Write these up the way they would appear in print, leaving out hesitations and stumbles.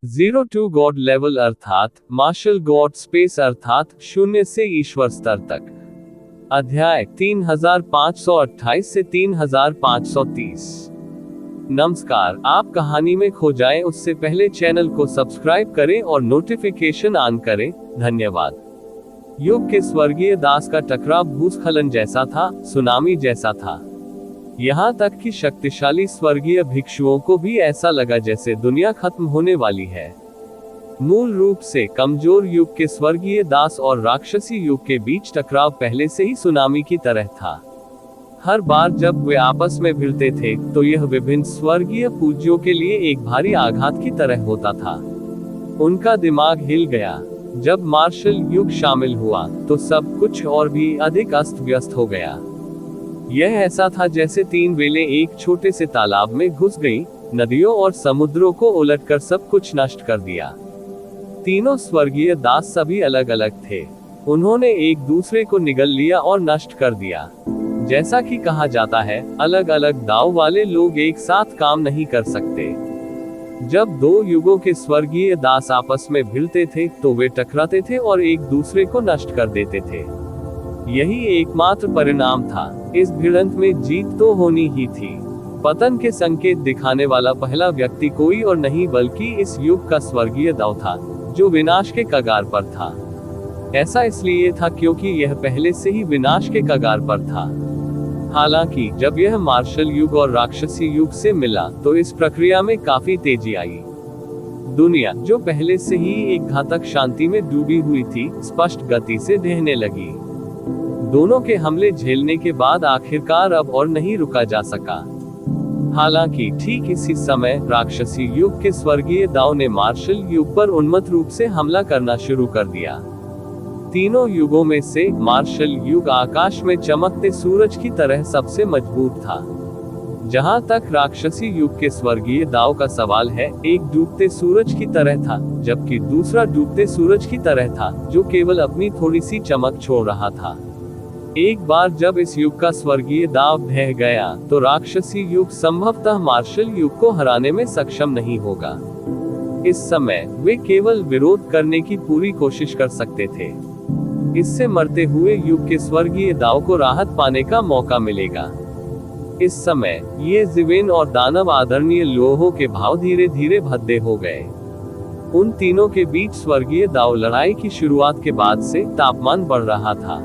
Zero to God level अर्थात martial God space अर्थात शून्य से ईश्वर स्तर तक। अध्याय 3528 से 3530। नमस्कार, आप कहानी में खो जाएं उससे पहले चैनल को सब्सक्राइब करें और नोटिफिकेशन ऑन करें। धन्यवाद। युग के स्वर्गीय दास का टकराव भूस्खलन जैसा था, सुनामी जैसा था। यहाँ तक कि शक्तिशाली स्वर्गीय भिक्षुओं को भी ऐसा लगा जैसे दुनिया खत्म होने वाली है। मूल रूप से कमजोर युग के स्वर्गीय दास और राक्षसी युग के बीच टकराव पहले से ही सुनामी की तरह था। हर बार जब वे आपस में भिड़ते थे तो यह विभिन्न स्वर्गीय पूज्यों के लिए एक भारी आघात की तरह होता था। उनका दिमाग हिल गया। जब मार्शल युग शामिल हुआ तो सब कुछ और भी अधिक अस्त व्यस्त हो गया। यह ऐसा था जैसे तीन वेलें एक छोटे से तालाब में घुस गईं, नदियों और समुद्रों को उलटकर सब कुछ नष्ट कर दिया। तीनों स्वर्गीय दास सभी अलग अलग थे। उन्होंने एक दूसरे को निगल लिया और नष्ट कर दिया। जैसा कि कहा जाता है, अलग अलग दांव वाले लोग एक साथ काम नहीं कर सकते। जब दो युगों के स्वर्गीय दास आपस में भिड़ते थे तो वे टकराते थे और एक दूसरे को नष्ट कर देते थे। यही एकमात्र परिणाम था। इस भिड़ंत में जीत तो होनी ही थी। पतन के संकेत दिखाने वाला पहला व्यक्ति कोई और नहीं बल्कि इस युग का स्वर्गीय दाव था, जो विनाश के कगार पर था। ऐसा इसलिए था क्योंकि यह पहले से ही विनाश के कगार पर था। हालांकि जब यह मार्शल युग और राक्षसी युग से मिला तो इस प्रक्रिया में काफी तेजी आई। दुनिया, जो पहले से ही एक घातक शांति में डूबी हुई थी, स्पष्ट गति से ढहने लगी। दोनों के हमले झेलने के बाद आखिरकार अब और नहीं रुका जा सका। हालांकि ठीक इसी समय राक्षसी युग के स्वर्गीय दाव ने मार्शल युग पर उन्मत्त रूप से हमला करना शुरू कर दिया। तीनों युगों में से मार्शल युग आकाश में चमकते सूरज की तरह सबसे मजबूत था। जहां तक राक्षसी युग के स्वर्गीय दाव का सवाल है, एक डूबते सूरज की तरह था, जबकि दूसरा डूबते सूरज की तरह था, जो केवल अपनी थोड़ी सी चमक छोड़ रहा था। एक बार जब इस युग का स्वर्गीय दाव ढह गया तो राक्षसी युग संभवतः मार्शल युग को हराने में सक्षम नहीं होगा। इस समय वे केवल विरोध करने की पूरी कोशिश कर सकते थे। इससे मरते हुए युग के स्वर्गीय दाव को राहत पाने का मौका मिलेगा। इस समय ये जीवेन और दानव आदरणीय लोहों के भाव धीरे धीरे भद्दे हो गए। उन तीनों के बीच स्वर्गीय दाव लड़ाई की शुरुआत के बाद से तापमान बढ़ रहा था।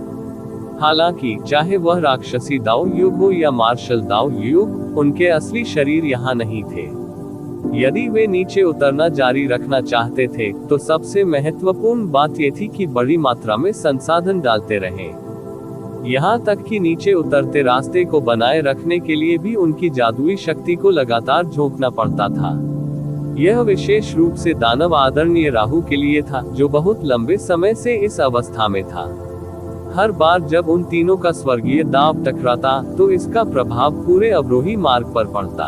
हालांकि चाहे वह राक्षसी दाव युग हो या मार्शल दाव युग, उनके असली शरीर यहाँ नहीं थे। यदि वे नीचे उतरना जारी रखना चाहते थे तो सबसे महत्वपूर्ण बात यह थी कि बड़ी मात्रा में संसाधन डालते रहें। यहाँ तक कि नीचे उतरते रास्ते को बनाए रखने के लिए भी उनकी जादुई शक्ति को लगातार झोंकना पड़ता था। यह विशेष रूप से दानव आदरणीय राहु के लिए था, जो बहुत लंबे समय से इस अवस्था में था। हर बार जब उन तीनों का स्वर्गीय दाव टकराता तो इसका प्रभाव पूरे अवरोही मार्ग पर पड़ता।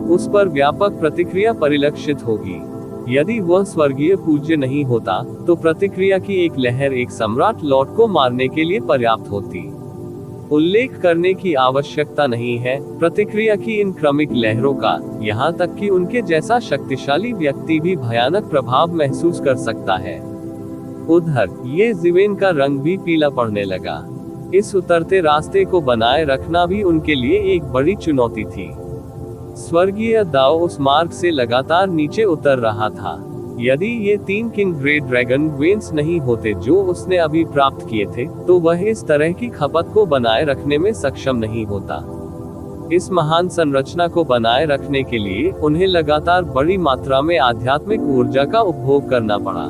उस पर व्यापक प्रतिक्रिया परिलक्षित होगी। यदि वह स्वर्गीय पूज्य नहीं होता तो प्रतिक्रिया की एक लहर एक सम्राट लॉर्ड को मारने के लिए पर्याप्त होती। उल्लेख करने की आवश्यकता नहीं है प्रतिक्रिया की इन क्रमिक लहरों का, यहाँ तक कि उनके जैसा शक्तिशाली व्यक्ति भी भयानक प्रभाव महसूस कर सकता है। उधर ये जीवेन का रंग भी पीला पड़ने लगा। इस उतरते रास्ते को बनाए रखना भी उनके लिए एक बड़ी चुनौती थी। स्वर्गीय दाव उस मार्ग से लगातार नीचे उतर रहा था। यदि ये तीन किंग ग्रेट ड्रैगन वेन्स नहीं होते जो उसने अभी प्राप्त किए थे, तो वह इस तरह की खपत को बनाए रखने में सक्षम नहीं होता। इस महान संरचना को बनाए रखने के लिए उन्हें लगातार बड़ी मात्रा में आध्यात्मिक ऊर्जा का उपभोग करना पड़ा।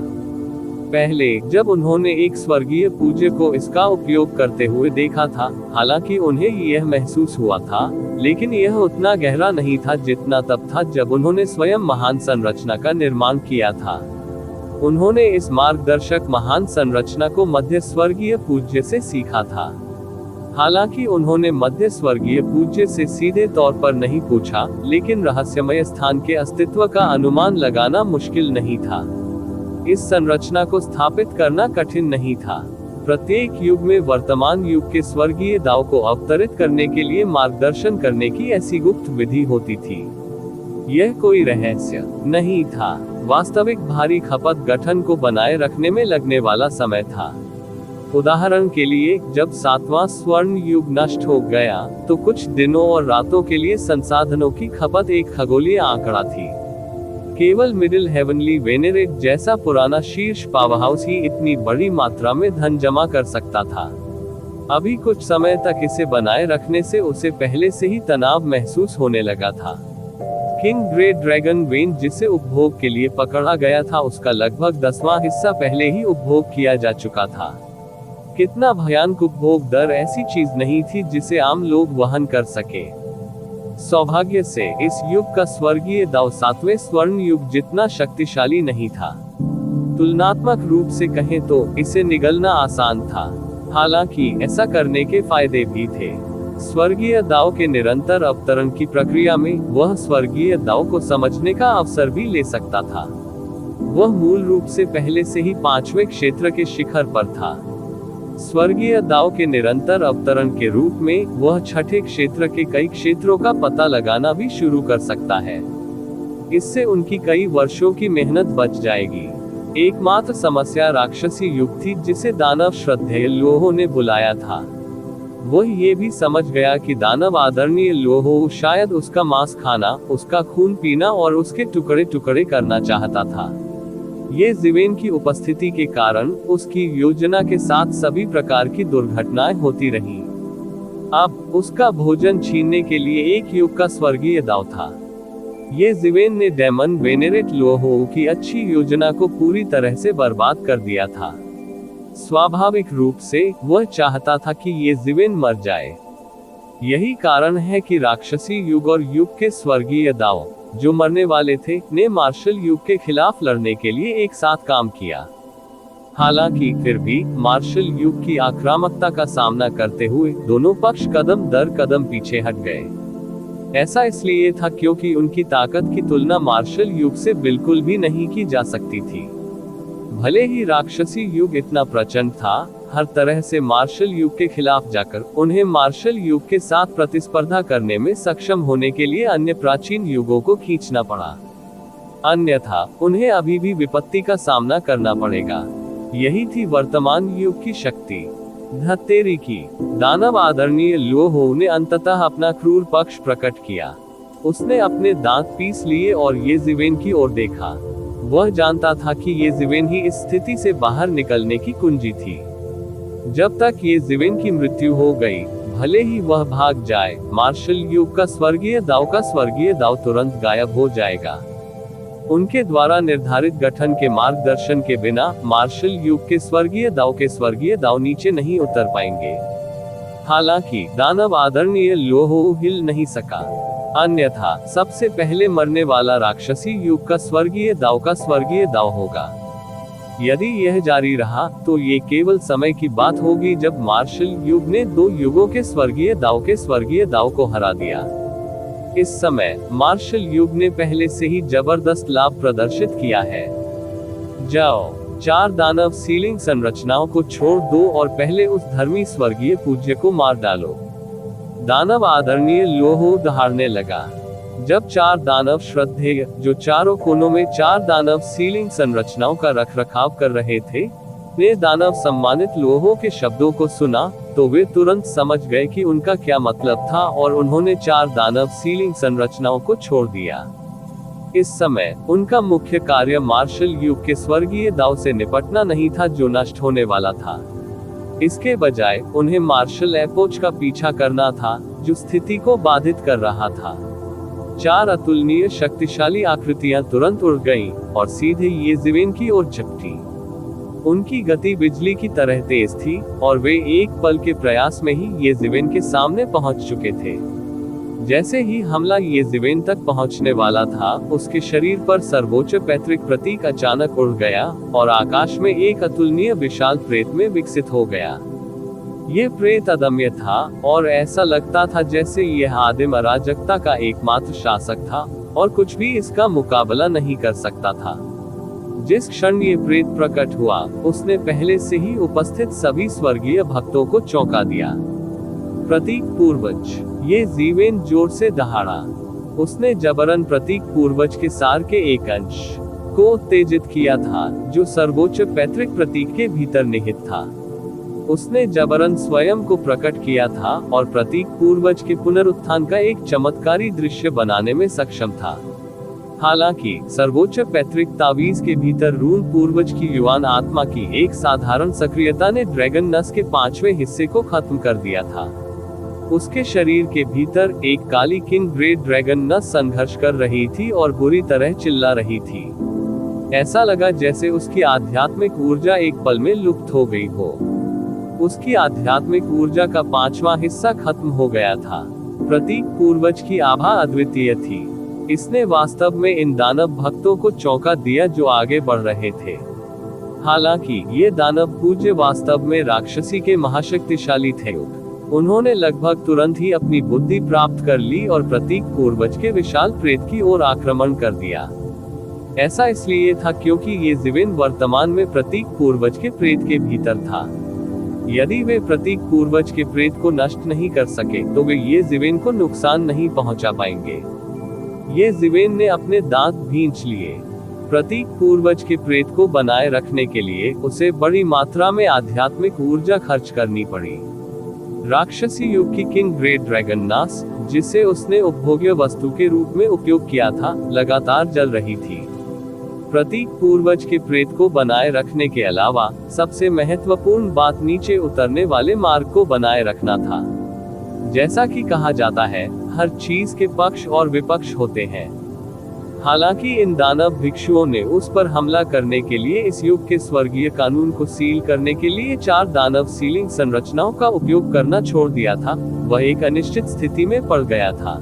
पहले जब उन्होंने एक स्वर्गीय पूज्य को इसका उपयोग करते हुए देखा था, हालांकि उन्हें यह महसूस हुआ था, लेकिन यह उतना गहरा नहीं था जितना तब था जब उन्होंने स्वयं महान संरचना का निर्माण किया था। उन्होंने इस मार्गदर्शक महान संरचना को मध्य स्वर्गीय पूज्य से सीखा था। हालांकि उन्होंने मध्य स्वर्गीय पूज्य से सीधे तौर पर नहीं पूछा, लेकिन रहस्यमय स्थान के अस्तित्व का अनुमान लगाना मुश्किल नहीं था। इस संरचना को स्थापित करना कठिन नहीं था। प्रत्येक युग में वर्तमान युग के स्वर्गीय दाव को अवतरित करने के लिए मार्गदर्शन करने की ऐसी गुप्त विधि होती थी। यह कोई रहस्य नहीं था। वास्तविक भारी खपत गठन को बनाए रखने में लगने वाला समय था। उदाहरण के लिए, जब 7वां स्वर्ण युग नष्ट हो गया, तो कुछ दिनों और रातों के लिए संसाधनों की खपत एक खगोलीय आंकड़ा थी। केवल मिडिल हेवनली वेनेरेट जैसा पुराना शीर्ष पावरहाउस ही इतनी बड़ी मात्रा में धन जमा कर सकता था। अभी कुछ समय तक इसे बनाए रखने से उसे पहले से ही तनाव महसूस होने लगा था। किंग ग्रेट ड्रैगन वेन जिसे उपभोग के लिए पकड़ा गया था, उसका लगभग 10वां हिस्सा पहले ही उपभोग किया जा चुका था। कितना भयानक उपभोग दर ऐसी चीज नहीं थी जिसे आम लोग वहन कर सके। सौभाग्य से इस युग का स्वर्गीय दाव 7वें स्वर्ण युग जितना शक्तिशाली नहीं था। तुलनात्मक रूप से कहें तो इसे निगलना आसान था। हालांकि ऐसा करने के फायदे भी थे। स्वर्गीय दाव के निरंतर अवतरण की प्रक्रिया में वह स्वर्गीय दाव को समझने का अवसर भी ले सकता था। वह मूल रूप से पहले से ही 5वें क्षेत्र के शिखर पर था। स्वर्गीय दाव के निरंतर अवतरण के रूप में वह 6ठे क्षेत्र के कई क्षेत्रों का पता लगाना भी शुरू कर सकता है। इससे उनकी कई वर्षों की मेहनत बच जाएगी। एकमात्र समस्या राक्षसी युग थी जिसे दानव श्रद्धेय लोहो ने बुलाया था। वह ये भी समझ गया कि दानव आदरणीय लोहो शायद उसका मांस खाना, उसका खून पीना और उसके टुकड़े टुकड़े करना चाहता था। ये ज़िवेन की उपस्थिति के कारण उसकी योजना के साथ सभी प्रकार की दुर्घटनाएं होती रहीं। अब उसका भोजन छीनने के लिए एक युग का स्वर्गीय दाव था। ये ज़िवेन ने डेमन वेनेरेट लोहो की अच्छी योजना को पूरी तरह से बर्बाद कर दिया था। स्वाभाविक रूप से वह चाहता था कि ये ज़िवेन मर जाए। यही कारण है कि राक्षसी युग और युग के स्वर्गीय दाव, जो मरने वाले थे, ने मार्शल युग के खिलाफ लड़ने के लिए एक साथ काम किया। हालांकि फिर भी मार्शल युग की आक्रामकता का सामना करते हुए दोनों पक्ष कदम दर कदम पीछे हट गए। ऐसा इसलिए था क्योंकि उनकी ताकत की तुलना मार्शल युग से बिल्कुल भी नहीं की जा सकती थी। भले ही राक्षसी युग इतना प्रचंड था, हर तरह से मार्शल युग के खिलाफ जाकर उन्हें मार्शल युग के साथ प्रतिस्पर्धा करने में सक्षम होने के लिए अन्य प्राचीन युगों को खींचना पड़ा। अन्यथा उन्हें अभी भी विपत्ति का सामना करना पड़ेगा। यही थी वर्तमान युग की शक्ति। धत्तेरी की दानव आदरणीय लोहो ने अंततः अपना क्रूर पक्ष प्रकट किया। उसने अपने दांत पीस लिए और ये ज़िवेन की ओर देखा। वह जानता था कि ये ज़िवेन ही इस स्थिति से बाहर निकलने की कुंजी थी। जब तक ये ज़िवेन की मृत्यु हो गई, भले ही वह भाग जाए, मार्शल युग का स्वर्गीय दाव तुरंत गायब हो जाएगा। उनके द्वारा निर्धारित गठन के मार्गदर्शन के बिना मार्शल युग के स्वर्गीय दाव नीचे नहीं उतर पाएंगे। हालांकि दानव आदरणीय लोहो हिल नहीं सका। अन्यथा सबसे पहले मरने वाला राक्षसी युग का स्वर्गीय दाव होगा। यदि यह जारी रहा तो ये केवल समय की बात होगी जब मार्शल युग ने 2 युगों के स्वर्गीय दाव को हरा दिया। इस समय मार्शल युग ने पहले से ही जबरदस्त लाभ प्रदर्शित किया है। जाओ, 4 दानव सीलिंग संरचनाओं को छोड़ दो और पहले उस धर्मी स्वर्गीय पूज्य को मार डालो। दानव आदरणीय लोहो दहाड़ने लगा। जब 4 दानव श्रद्धेय, जो चारों कोनों में 4 दानव सीलिंग संरचनाओं का रखरखाव कर रहे थे, ने दानव सम्मानित लोहो के शब्दों को सुना, तो वे तुरंत समझ गए कि उनका क्या मतलब था और उन्होंने 4 दानव सीलिंग संरचनाओं को छोड़ दिया। इस समय उनका मुख्य कार्य मार्शल युग के स्वर्गीय दाव से निपटना नहीं था जो नष्ट होने वाला था। इसके बजाय उन्हें मार्शल एपोच का पीछा करना था, जो स्थिति को बाधित कर रहा था। 4 अतुलनीय शक्तिशाली आकृतियां तुरंत उड़ गईं और सीधे ये ज़िवेन की ओर झपटी। उनकी गति बिजली की तरह तेज थी और वे एक पल के प्रयास में ही ये ज़िवेन के सामने पहुंच चुके थे। जैसे ही हमला ये ज़िवेन तक पहुंचने वाला था, उसके शरीर पर सर्वोच्च पैतृक प्रतीक अचानक उड़ गया और आकाश में एक अतुलनीय विशाल प्रेत में विकसित हो गया। ये प्रेत अदम्य था और ऐसा लगता था जैसे यह आदिम अराजकता का एकमात्र शासक था और कुछ भी इसका मुकाबला नहीं कर सकता था। जिस क्षण ये प्रेत प्रकट हुआ, उसने पहले से ही उपस्थित सभी स्वर्गीय भक्तों को चौंका दिया। प्रतीक पूर्वज, ये ज़िवेन जोर से दहाड़ा। उसने जबरन प्रतीक पूर्वज के सार के एक अंश, को उत्तेजित किया था, जो सर्वोच्च पैतृक प्रतीक के भीतर निहित था। उसने जबरन स्वयं को प्रकट किया था और प्रतीक पूर्वज के पुनरुत्थान का एक चमत्कारी दृश्य बनाने में सक्षम था। हालांकि सर्वोच्च पैतृक तावीज के भीतर रून पूर्वज की युवान आत्मा की एक साधारण सक्रियता ने ड्रैगन नस के 5वें हिस्से को खत्म कर दिया था। उसके शरीर के भीतर एक काली किंग ग्रेट ड्रैगन नस संघर्ष कर रही थी और बुरी तरह चिल्ला रही थी। ऐसा लगा जैसे उसकी आध्यात्मिक ऊर्जा एक पल में लुप्त हो गई हो। उसकी आध्यात्मिक ऊर्जा का 5वां हिस्सा खत्म हो गया था। प्रतीक पूर्वज की आभा अद्वितीय थी। इसने वास्तव में इन दानव भक्तों को चौंका दिया जो आगे बढ़ रहे थे। हालांकि ये दानव पूज्य वास्तव में राक्षसी के महाशक्तिशाली थे। उन्होंने लगभग तुरंत ही अपनी बुद्धि प्राप्त कर ली और प्रतीक पूर्वज के विशाल प्रेत की ओर आक्रमण कर दिया। ऐसा इसलिए था क्योंकि ये जीवेन वर्तमान में प्रतीक पूर्वज के प्रेत के भीतर था। यदि वे प्रतीक पूर्वज के प्रेत को नष्ट नहीं कर सके तो वे ये जीवेन को नुकसान नहीं पहुंचा पाएंगे। ये जीवेन ने अपने दांत भींच लिए। प्रतीक पूर्वज के प्रेत को बनाए रखने के लिए उसे बड़ी मात्रा में आध्यात्मिक ऊर्जा खर्च करनी पड़ी। राक्षसी युग की किंग ग्रेट ड्रैगन नास, जिसे उसने उपभोग्य वस्तु के रूप में उपयोग किया था, लगातार जल रही थी। प्रतीक पूर्वज के प्रेत को बनाए रखने के अलावा सबसे महत्वपूर्ण बात नीचे उतरने वाले मार्ग को बनाए रखना था। जैसा कि कहा जाता है, हर चीज के पक्ष और विपक्ष होते हैं। हालांकि इन दानव भिक्षुओं ने उस पर हमला करने के लिए इस युग के स्वर्गीय कानून को सील करने के लिए 4 दानव सीलिंग संरचनाओं का उपयोग करना छोड़ दिया था, वह एक अनिश्चित स्थिति में पड़ गया था।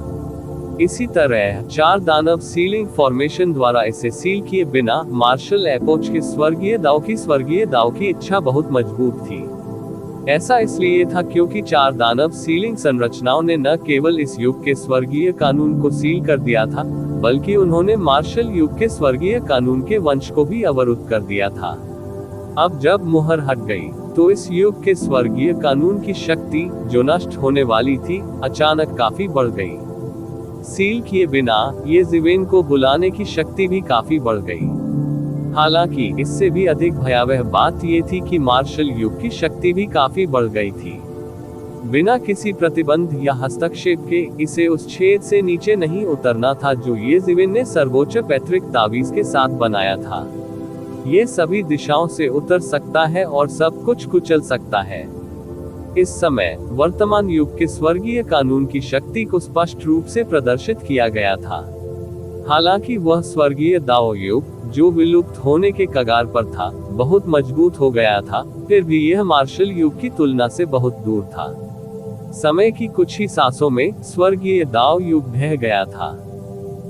इसी तरह 4 दानव सीलिंग फॉर्मेशन द्वारा इसे सील किए बिना मार्शल एपोच के स्वर्गीय दाव की इच्छा बहुत मजबूत थी। ऐसा इसलिए था क्योंकि 4 दानव सीलिंग संरचनाओं ने न केवल इस युग के स्वर्गीय कानून को सील कर दिया था, बल्कि उन्होंने मार्शल युग के स्वर्गीय कानून के वंश को भी अवरुद्ध कर दिया था। अब जब मुहर हट गई, तो इस युग के स्वर्गीय कानून की शक्ति, जो नष्ट होने वाली थी, अचानक काफी बढ़ गई। सील किए बिना ये जीवेन को बुलाने की शक्ति भी काफी बढ़ गई। हालांकि इससे भी अधिक भयावह बात ये थी कि मार्शल युग की शक्ति भी काफी बढ़ गई थी। बिना किसी प्रतिबंध या हस्तक्षेप के इसे उस छेद से नीचे नहीं उतरना था जो ये जीवेन ने सर्वोच्च पैतृक तावीज के साथ बनाया था। ये सभी दिशाओं से उतर सकता है और सब कुछ कुचल सकता है। इस समय वर्तमान युग के स्वर्गीय कानून की शक्ति को स्पष्ट रूप से प्रदर्शित किया गया था। हालांकि वह स्वर्गीय दाओ युग, जो विलुप्त होने के कगार पर था, बहुत मजबूत हो गया था, फिर भी यह मार्शल युग की तुलना से बहुत दूर था। समय की कुछ ही सांसों में स्वर्गीय दाओ युग ढह गया था।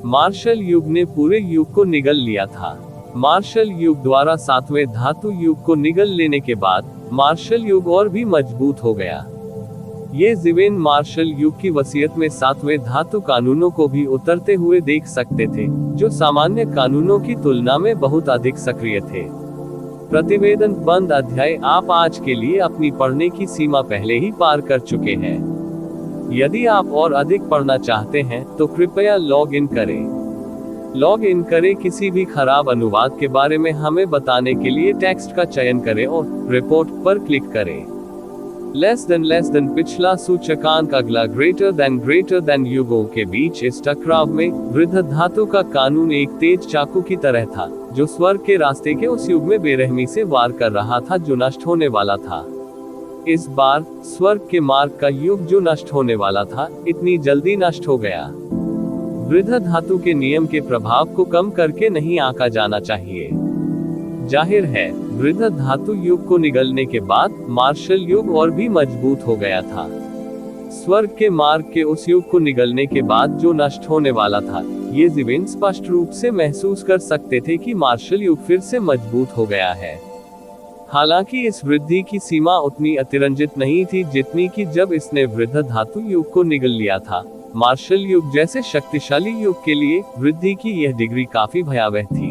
मार्शल युग ने पूरे युग को निगल लिया था। मार्शल युग द्वारा 7वें धातु युग को निगल लेने के बाद मार्शल युग और भी मजबूत हो गया। ये जीवेन मार्शल युग की वसीयत में 7वें धातु कानूनों को भी उतरते हुए देख सकते थे, जो सामान्य कानूनों की तुलना में बहुत अधिक सक्रिय थे। प्रतिवेदन बंद अध्याय। आप आज के लिए अपनी पढ़ने की सीमा पहले ही पार कर चुके हैं। यदि आप और अधिक पढ़ना चाहते हैं तो कृपया लॉग इन करें। लॉग इन करें। किसी भी खराब अनुवाद के बारे में हमें बताने के लिए टेक्स्ट का चयन करें और रिपोर्ट पर क्लिक करें। लेस देन पिछला सूचकांक अगला ग्रेटर देन युगों के बीच इस टकराव में वृद्ध धातु का कानून एक तेज चाकू की तरह था, जो स्वर्ग के रास्ते के उस युग में बेरहमी से वार कर रहा था जो नष्ट होने वाला था। इस बार स्वर्ग के मार्ग का युग जो नष्ट होने वाला था, इतनी जल्दी नष्ट हो गया। वृद्ध धातु के नियम के प्रभाव को कम करके नहीं आंका जाना चाहिए। जाहिर है, वृद्ध धातु युग को निगलने के बाद मार्शल युग और भी मजबूत हो गया था। स्वर्ग के मार्ग के उस युग को निगलने के बाद जो नष्ट होने वाला था, ये जीवेन स्पष्ट रूप से महसूस कर सकते थे कि मार्शल युग फिर से मजबूत हो गया है। हालांकि इस वृद्धि की सीमा उतनी अतिरंजित नहीं थी जितनी कि जब इसने वृद्ध धातु युग को निगल लिया था। मार्शल युग जैसे शक्तिशाली युग के लिए वृद्धि की यह डिग्री काफी भयावह थी।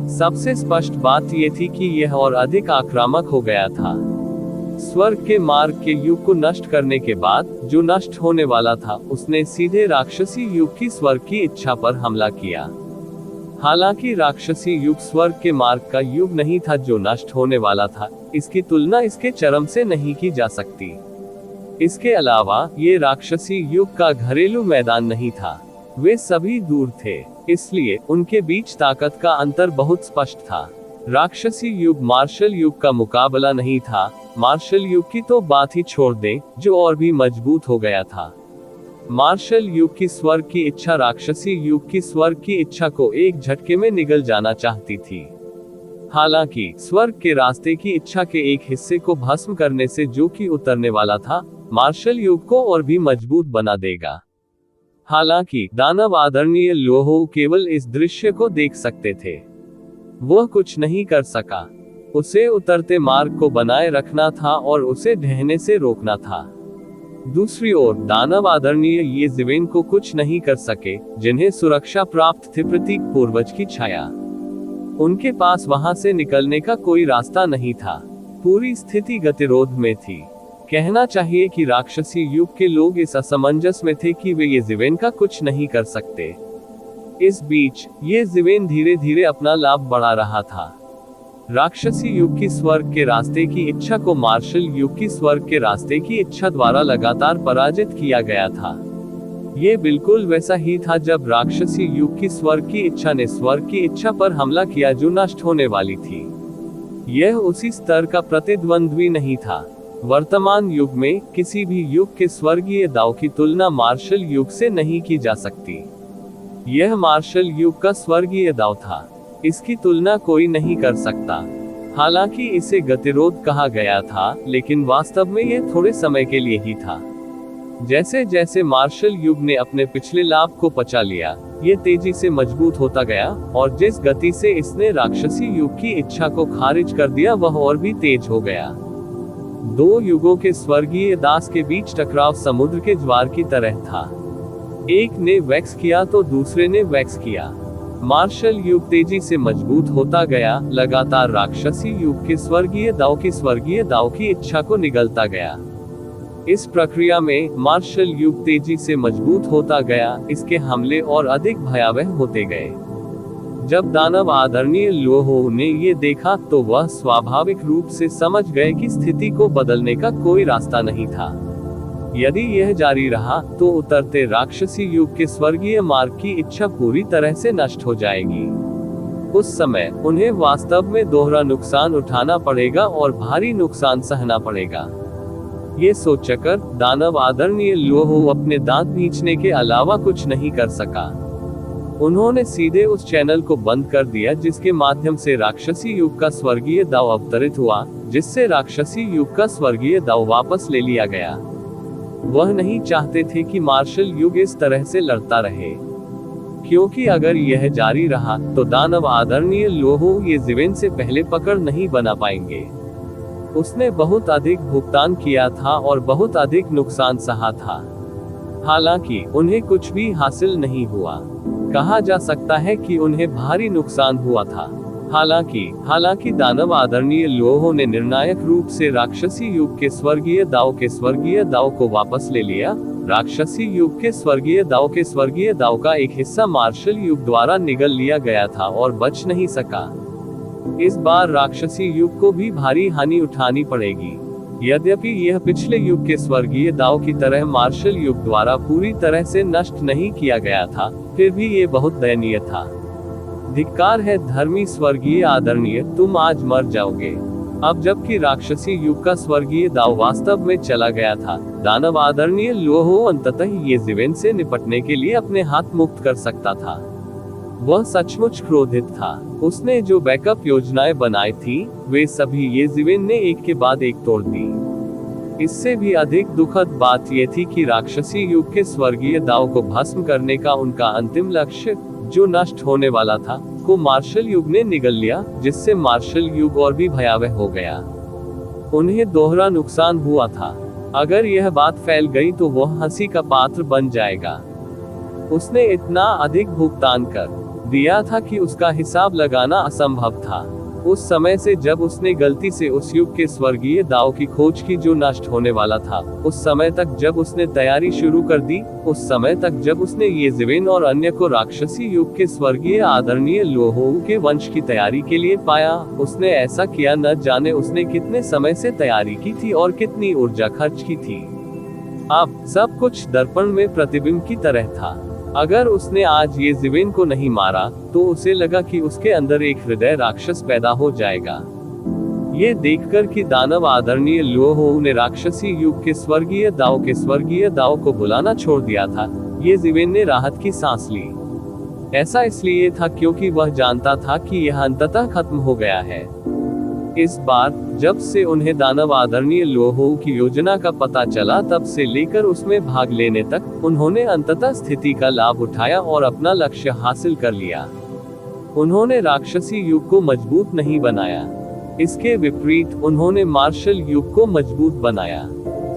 सबसे स्पष्ट बात यह थी कि यह और अधिक आक्रामक हो गया था। स्वर्ग के मार्ग के युग को नष्ट करने के बाद जो नष्ट होने वाला था, उसने सीधे राक्षसी युग की स्वर्ग की इच्छा पर हमला किया। हालांकि राक्षसी युग स्वर्ग के मार्ग का युग नहीं था जो नष्ट होने वाला था, इसकी तुलना इसके चरम से नहीं की जा सकती। इसके अलावा ये राक्षसी युग का घरेलू मैदान नहीं था, वे सभी दूर थे, इसलिए उनके बीच ताकत का अंतर बहुत स्पष्ट था। राक्षसी युग मार्शल युग का मुकाबला नहीं था, मार्शल युग की तो बात ही छोड़ दें, जो और भी मजबूत हो गया था। मार्शल युग की स्वर्ग की इच्छा राक्षसी युग की स्वर्ग की इच्छा को एक झटके में निगल जाना चाहती थी। हालांकि स्वर्ग के रास्ते की इच्छा के एक हिस्से को भस्म करने से जो कि उतरने वाला था, मार्शल युग को और भी मजबूत बना देगा। हालांकि दानव आदरणीय लोहो केवल इस दृश्य को देख सकते थे, वह कुछ नहीं कर सका। उसे उतरते मार्ग को बनाए रखना था और उसे ढहने से रोकना था। दूसरी ओर दानव आदरणीय ये जिवेन को कुछ नहीं कर सके, जिन्हें सुरक्षा प्राप्त थी प्रतीक पूर्वज की छाया। उनके पास वहां से निकलने का कोई रास्ता नहीं था, पूरी स्थिति गतिरोध में थी। कहना चाहिए कि राक्षसी युग के लोग इस असमंजस में थे कि वे ये जिवेन का कुछ नहीं कर सकते। इस बीच ये जिवेन धीरे धीरे अपना लाभ बढ़ा रहा था। राक्षसी युग की स्वर्ग के रास्ते की इच्छा को मार्शल युग की स्वर्ग के रास्ते की इच्छा द्वारा लगातार पराजित किया गया था। ये बिल्कुल वैसा ही था जब राक्षसी युग की स्वर्ग की इच्छा ने स्वर्ग की इच्छा पर हमला किया जो नष्ट होने वाली थी। यह उसी स्तर का प्रतिद्वंद्वी नहीं था। वर्तमान युग में किसी भी युग के स्वर्गीय दाव की तुलना मार्शल युग से नहीं की जा सकती। यह मार्शल युग का स्वर्गीय दाव था, इसकी तुलना कोई नहीं कर सकता। हालांकि इसे गतिरोध कहा गया था, लेकिन वास्तव में यह थोड़े समय के लिए ही था। जैसे जैसे मार्शल युग ने अपने पिछले लाभ को पचा लिया, ये तेजी से मजबूत होता गया, और जिस गति से इसने राक्षसी युग की इच्छा को खारिज कर दिया वह और भी तेज हो गया। दो युगों के स्वर्गीय दास के बीच टकराव समुद्र के ज्वार की तरह था। एक ने वैक्स किया तो दूसरे ने वैक्स किया। मार्शल युग तेजी से मजबूत होता गया, लगातार राक्षसी युग के स्वर्गीय दाव की इच्छा को निगलता गया। इस प्रक्रिया में मार्शल युग तेजी से मजबूत होता गया, इसके हमले और अधिक भयावह होते गए। जब दानव आदरणीय लोहो ने ये देखा तो वह स्वाभाविक रूप से समझ गए कि स्थिति को बदलने का कोई रास्ता नहीं था। यदि यह जारी रहा तो उतरते राक्षसी युग के स्वर्गीय मार्ग की इच्छा पूरी तरह से नष्ट हो जाएगी। उस समय उन्हें वास्तव में दोहरा नुकसान उठाना पड़ेगा और भारी नुकसान सहना पड़ेगा। ये सोचकर दानव आदरणीय लोहो अपने दांत भींचने के अलावा कुछ नहीं कर सका। उन्होंने सीधे उस चैनल को बंद कर दिया जिसके माध्यम से राक्षसी युग का स्वर्गीय दाव अवतरित हुआ, जिससे राक्षसी युग का स्वर्गीय दाव वापस ले लिया गया। वह नहीं चाहते थे कि मार्शल युग इस तरह से लड़ता रहे, क्योंकि अगर यह जारी रहा तो दानव आदरणीय लोहो ये जिवेन से पहले पकड़ नहीं बना पाएंगे। उसने बहुत अधिक भुगतान किया था और बहुत अधिक नुकसान सहा था। हालांकि उन्हें कुछ भी हासिल नहीं हुआ। कहा जा सकता है कि उन्हें भारी नुकसान हुआ था। हालांकि दानव आदरणीय लोहो ने निर्णायक रूप से राक्षसी युग के स्वर्गीय दाव को वापस ले लिया। राक्षसी युग के स्वर्गीय दाव का एक हिस्सा मार्शल युग द्वारा निगल लिया गया था और बच नहीं सका। इस बार राक्षसी युग को भी भारी हानि उठानी पड़ेगी। यद्यपि यह पिछले युग के स्वर्गीय दाव की तरह मार्शल युग द्वारा पूरी तरह से नष्ट नहीं किया गया था, फिर भी ये बहुत दयनीय था। धिक्कार है धर्मी स्वर्गीय आदरणीय, तुम आज मर जाओगे। अब जबकि राक्षसी युग का स्वर्गीय दाव वास्तव में चला गया था, दानव आदरणीय लोहो अंततः ये जिवेन से निपटने के लिए अपने हाथ मुक्त कर सकता था। वह सचमुच क्रोधित था। उसने जो बैकअप योजनाएं बनाई थी वे सभी ये जिवेन ने एक के बाद एक तोड़ दी। इससे भी अधिक दुखद बात यह थी कि राक्षसी युग के स्वर्गीय दाव को भस्म करने का उनका अंतिम लक्ष्य, जो नष्ट होने वाला था, को मार्शल युग ने निगल लिया, जिससे मार्शल युग और भी भयावह हो गया। उन्हें दोहरा नुकसान हुआ था। अगर यह बात फैल गई तो वह हंसी का पात्र बन जाएगा। उसने इतना अधिक भुगतान कर दिया था कि उसका हिसाब लगाना असंभव था। उस समय से जब उसने गलती से उस युग के स्वर्गीय दाव की खोज की जो नष्ट होने वाला था, उस समय तक जब उसने तैयारी शुरू कर दी, उस समय तक जब उसने येज़ेवेन और अन्य को राक्षसी युग के स्वर्गीय आदरणीय लोहोऊ के वंश की तैयारी के लिए पाया, उसने ऐसा किया न जाने उसने कितने समय से तैयारी की थी और कितनी ऊर्जा खर्च की थी। अब सब कुछ दर्पण में प्रतिबिंब की तरह था। अगर उसने आज येज़ेवेन को नहीं मारा, तो उसे लगा कि उसके अंदर एक हृदय राक्षस पैदा हो जाएगा। ये देखकर कि दानव आदरणीय लोहोऊ ने राक्षसी युग के स्वर्गीय दाव को बुलाना छोड़ दिया था, येज़ेवेन ने राहत की सांस ली। ऐसा इसलिए था क्योंकि वह जानता था कि यह अंततः खत्म हो गया है। इस बार जब से उन्हें दानव आदरणीय लोहोऊ की योजना का पता चला, तब से लेकर उसमें भाग लेने तक उन्होंने अंततः स्थिति का लाभ उठाया और अपना लक्ष्य हासिल कर लिया। उन्होंने राक्षसी युग को मजबूत नहीं बनाया, इसके विपरीत उन्होंने मार्शल युग को मजबूत बनाया।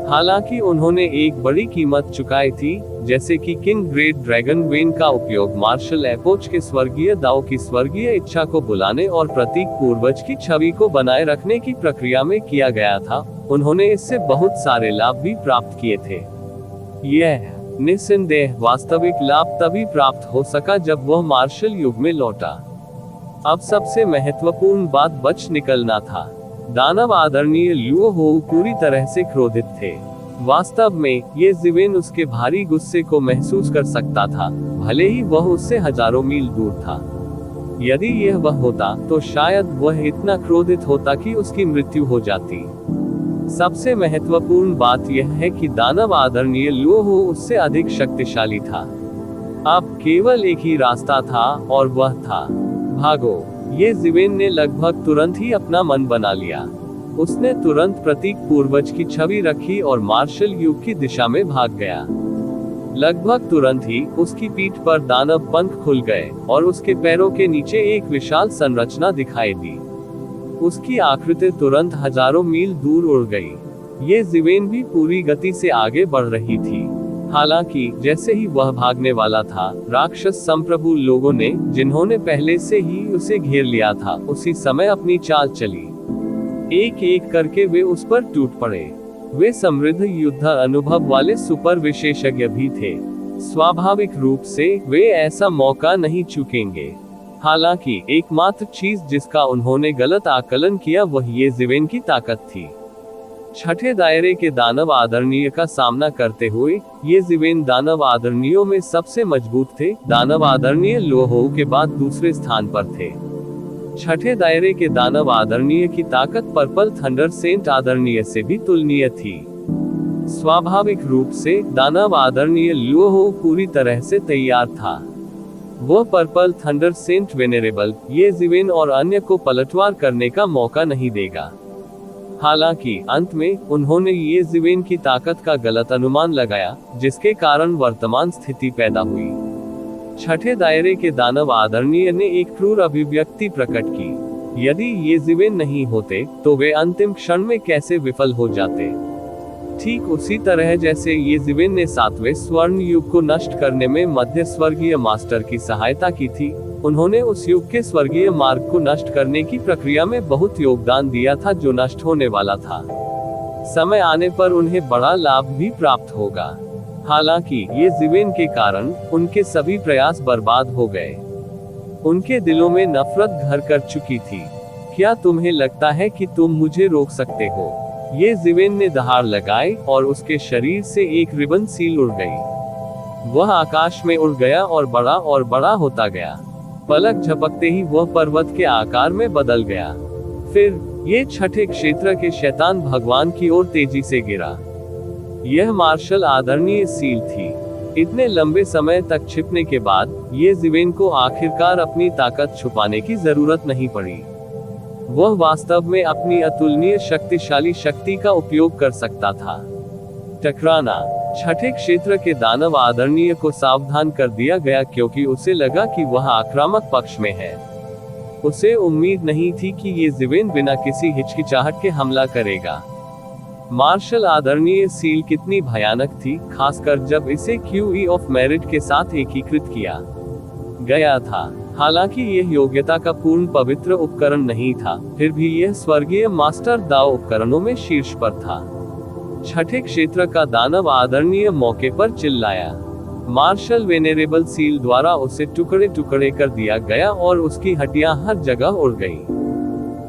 हालांकि उन्होंने एक बड़ी कीमत चुकाई थी, जैसे कि किंग ग्रेट ड्रैगन वेन का उपयोग मार्शल एपोच के स्वर्गीय दाव की स्वर्गीय इच्छा को बुलाने और प्रतीक पूर्वज की छवि को बनाए रखने की प्रक्रिया में किया गया था। उन्होंने इससे बहुत सारे लाभ भी प्राप्त किए थे। यह निस्संदेह वास्तविक लाभ तभी प्राप्त हो सका जब वह मार्शल युग में लौटा। अब सबसे महत्वपूर्ण बात बच निकलना था। दानव आदरणीय लोहोऊ पूरी तरह से क्रोधित थे। वास्तव में येज़ेवेन उसके भारी गुस्से को महसूस कर सकता था, भले ही वह उससे हजारों मील दूर था। यदि यह वह होता, तो शायद वह इतना क्रोधित होता कि उसकी मृत्यु हो जाती। सबसे महत्वपूर्ण बात यह है कि दानव आदरणीय लोहोऊ उससे अधिक शक्तिशाली था। अब केवल एक ही रास्ता था, और वह था भागो। येज़ेवेन ने लगभग तुरंत ही अपना मन बना लिया। उसने तुरंत प्रतीक पूर्वज की छवि रखी और मार्शल युग की दिशा में भाग गया। लगभग तुरंत ही उसकी पीठ पर दानव पंख खुल गए और उसके पैरों के नीचे एक विशाल संरचना दिखाई दी। उसकी आकृति तुरंत हजारों मील दूर उड़ गई। येज़ेवेन भी पूरी गति से आगे बढ़ रही थी। हालांकि जैसे ही वह भागने वाला था, राक्षस संप्रभु लोगों ने, जिन्होंने पहले से ही उसे घेर लिया था, उसी समय अपनी चाल चली। एक एक करके वे उस पर टूट पड़े। वे समृद्ध युद्ध अनुभव वाले सुपर विशेषज्ञ भी थे। स्वाभाविक रूप से वे ऐसा मौका नहीं चूकेंगे। हालांकि एकमात्र चीज जिसका उन्होंने गलत आकलन किया वह येज़ेवेन की ताकत थी। छठे दायरे के दानव आदरणीय का सामना करते हुए येज़ेवेन दानव आदरणीयों में सबसे मजबूत थे। दानव आदरणीय लोहोऊ के बाद दूसरे स्थान पर थे। छठे दायरे के दानव आदरणीय की ताकत पर्पल थंडर सेंट आदरणीय से भी तुलनीय थी। स्वाभाविक रूप से दानव आदरणीय लोहोऊ पूरी तरह से तैयार था। वह पर्पल थंडर सेंट वेनेरेबल येज़ेवेन और अन्य को पलटवार करने का मौका नहीं देगा। हालांकि अंत में उन्होंने येज़ेवेन की ताकत का गलत अनुमान लगाया, जिसके कारण वर्तमान स्थिति पैदा हुई। छठे दायरे के दानव आदरणीय ने एक क्रूर अभिव्यक्ति प्रकट की। यदि येज़ेवेन नहीं होते, तो वे अंतिम क्षण में कैसे विफल हो जाते। ठीक उसी तरह जैसे येज़ेवेन ने 7वें स्वर्ण युग को नष्ट करने में मध्य स्वर्गीय मास्टर की सहायता की थी, उन्होंने उस युग के स्वर्गीय मार्ग को नष्ट करने की प्रक्रिया में बहुत योगदान दिया था जो नष्ट होने वाला था। समय आने पर उन्हें बड़ा लाभ भी प्राप्त होगा। हालांकि येज़ेवेन के कारण उनके सभी प्रयास बर्बाद हो गए। उनके दिलों में नफरत घर कर चुकी थी। क्या तुम्हें लगता है कि तुम मुझे रोक सकते हो? येज़ेवेन ने दहाड़ लगाई और उसके शरीर से एक रिबन सील उड़ गई। वह आकाश में उड़ गया और बड़ा होता गया। पलक झपकते ही वह पर्वत के आकार में बदल गया। फिर ये छठे क्षेत्र के शैतान भगवान की ओर तेजी से गिरा। यह मार्शल आदरणीय सील थी। इतने लंबे समय तक छिपने के बाद येज़ेवेन को आखिरकार अपनी ताकत छुपाने की जरूरत नहीं पड़ी। वह वास्तव में अपनी अतुलनीय शक्तिशाली शक्ति का उपयोग कर सकता था। टकराना। छठे क्षेत्र के दानव आदरणीय को सावधान कर दिया गया क्योंकि उसे लगा कि वह आक्रामक पक्ष में है। उसे उम्मीद नहीं थी कि येज़ेवेन बिना किसी हिचकिचाहट के हमला करेगा। मार्शल आदरणीय सील कितनी भयानक थी, खासकर जब इसे क्यूई ऑफ मेरिट के साथ एकीकृत किया गया था। हालांकि यह योग्यता का पूर्ण पवित्र उपकरण नहीं था, फिर भी यह स्वर्गीय मास्टर दाव उपकरणों में शीर्ष पर था। छठे क्षेत्र का दानव आदरणीय मौके पर चिल्लाया। मार्शल वेनेरेबल सील द्वारा उसे टुकड़े टुकड़े कर दिया गया और उसकी हड्डियां हर जगह उड़ गईं।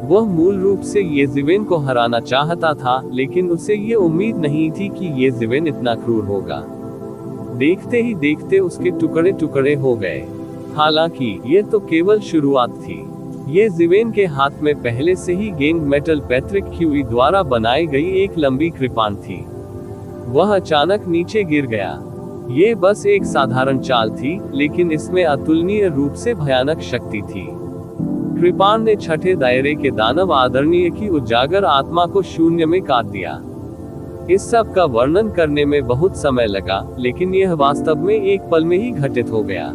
वह मूल रूप से येज़िवेन को हराना चाहता था, लेकिन उसे ये उम्मीद नहीं थी कि येज़िवेन इतना क्रूर होगा। देखते ही देखते उसके टुकड़े टुकड़े हो गए। हालांकि ये तो केवल शुरुआत थी। येज़िवेन के हाथ में पहले से ही गेंग मेटल पैट्रिक ह्यूई द्वारा बनाई गई एक लंबी कृपाण थी। वह अचानक नीचे गिर गया। ये बस एक साधारण चाल थी, लेकिन इसमें अतुलनीय रूप से भयानक शक्ति थी। कृपाण ने छठे दायरे के दानव आदरणीय की उजागर आत्मा को शून्य में काट दिया। इस सब का वर्णन करने में बहुत समय लगा, लेकिन यह वास्तव में एक पल में ही घटित हो गया।